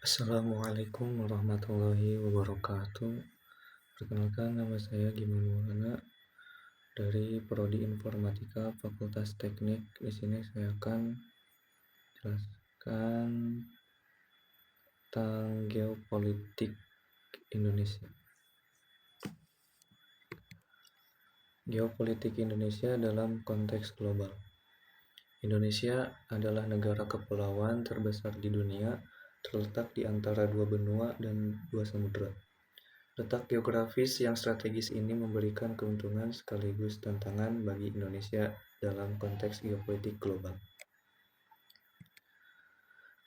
Assalamualaikum warahmatullahi wabarakatuh. Perkenalkan, nama saya Giman Maulana dari Prodi Informatika Fakultas Teknik. Di sini saya akan jelaskan tentang geopolitik Indonesia. Geopolitik Indonesia dalam konteks global. Indonesia adalah negara kepulauan terbesar di dunia, terletak di antara dua benua dan dua samudera. Letak geografis yang strategis ini memberikan keuntungan sekaligus tantangan bagi Indonesia dalam konteks geopolitik global.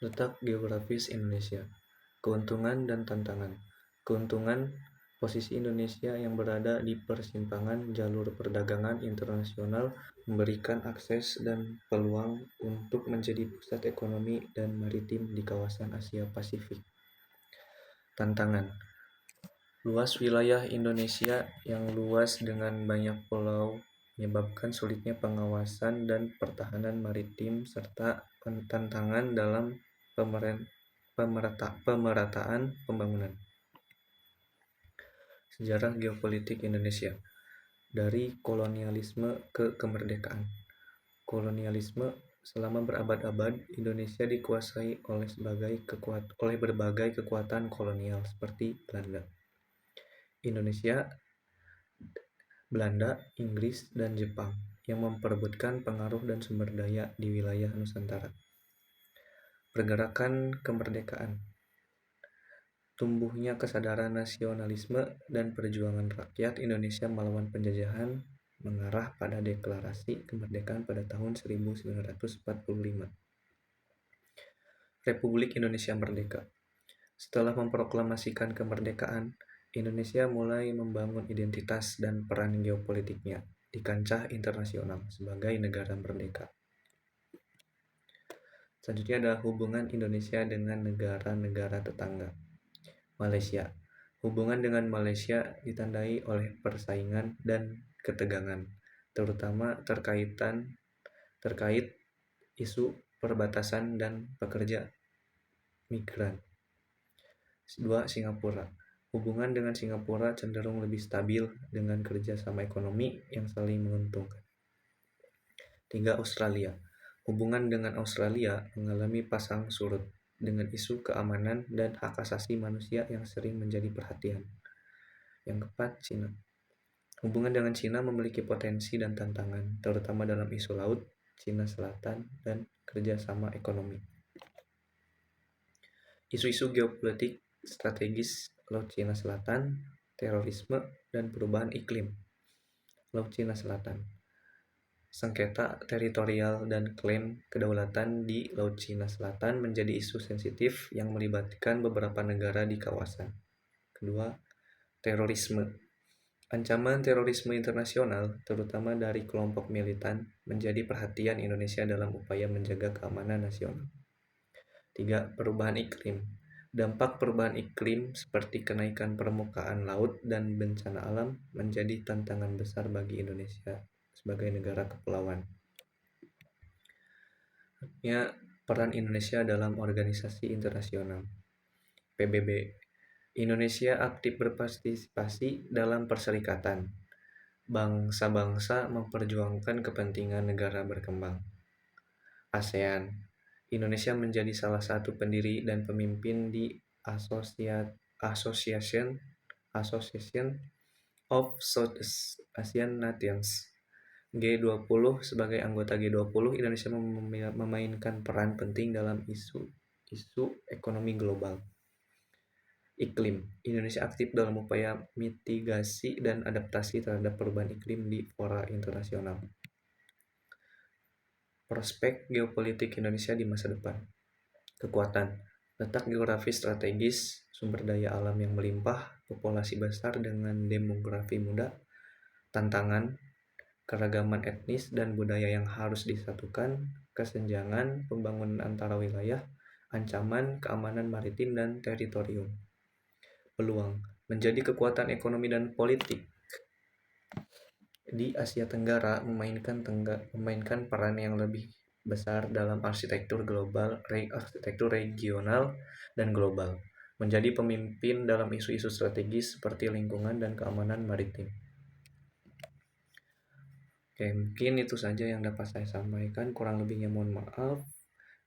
Letak geografis Indonesia, keuntungan dan tantangan. Keuntungan, posisi Indonesia yang berada di persimpangan jalur perdagangan internasional memberikan akses dan peluang untuk menjadi pusat ekonomi dan maritim di kawasan Asia Pasifik. Tantangan, luas wilayah Indonesia yang luas dengan banyak pulau menyebabkan sulitnya pengawasan dan pertahanan maritim serta tantangan dalam pemerataan pembangunan. Sejarah geopolitik Indonesia, dari kolonialisme ke kemerdekaan. Kolonialisme, selama berabad-abad Indonesia dikuasai oleh berbagai kekuatan kolonial seperti Belanda, Inggris, dan Jepang yang memperebutkan pengaruh dan sumber daya di wilayah Nusantara. Pergerakan kemerdekaan, tumbuhnya kesadaran nasionalisme dan perjuangan rakyat Indonesia melawan penjajahan mengarah pada deklarasi kemerdekaan pada tahun 1945. Republik Indonesia Merdeka. Setelah memproklamasikan kemerdekaan, Indonesia mulai membangun identitas dan peran geopolitiknya di kancah internasional sebagai negara merdeka. Selanjutnya ada hubungan Indonesia dengan negara-negara tetangga. Malaysia. Hubungan dengan Malaysia ditandai oleh persaingan dan ketegangan, terutama terkait isu perbatasan dan pekerja migran. 2. Singapura. Hubungan dengan Singapura cenderung lebih stabil dengan kerjasama ekonomi yang saling menguntungkan. 3. Australia. Hubungan dengan Australia mengalami pasang surut dengan isu keamanan dan hak asasi manusia yang sering menjadi perhatian. Yang keempat, Cina. Hubungan dengan Cina memiliki potensi dan tantangan, terutama dalam isu laut, Cina Selatan, dan kerjasama ekonomi. Isu-isu geopolitik strategis Laut Cina Selatan, terorisme, dan perubahan iklim. Laut Cina Selatan. Sengketa teritorial dan klaim kedaulatan di Laut Cina Selatan menjadi isu sensitif yang melibatkan beberapa negara di kawasan. Kedua, terorisme. Ancaman terorisme internasional, terutama dari kelompok militan, menjadi perhatian Indonesia dalam upaya menjaga keamanan nasional. 3. Perubahan iklim. Dampak perubahan iklim seperti kenaikan permukaan laut dan bencana alam menjadi tantangan besar bagi Indonesia sebagai negara kepulauan. Peran Indonesia dalam organisasi internasional. PBB. Indonesia aktif berpartisipasi dalam perserikatan. Bangsa-bangsa memperjuangkan kepentingan negara berkembang. ASEAN. Indonesia menjadi salah satu pendiri dan pemimpin di Association of Southeast Asian Nations G20. Sebagai anggota G20, Indonesia memainkan peran penting dalam isu ekonomi global. Iklim. Indonesia aktif dalam upaya mitigasi dan adaptasi terhadap perubahan iklim di fora internasional. Prospek geopolitik Indonesia di masa depan. Kekuatan. Letak geografis strategis, sumber daya alam yang melimpah, populasi besar dengan demografi muda, tantangan, keragaman etnis dan budaya yang harus disatukan, kesenjangan pembangunan antara wilayah, ancaman keamanan maritim dan teritorium. Peluang. Menjadi kekuatan ekonomi dan politik di Asia Tenggara, memainkan peran yang lebih besar dalam arsitektur global, arsitektur regional dan global, menjadi pemimpin dalam isu-isu strategis seperti lingkungan dan keamanan maritim. Oke, mungkin itu saja yang dapat saya sampaikan. Kurang lebihnya mohon maaf.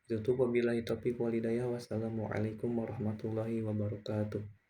Itu wabillahi taufiq walhidayah. Wassalamualaikum warahmatullahi wabarakatuh.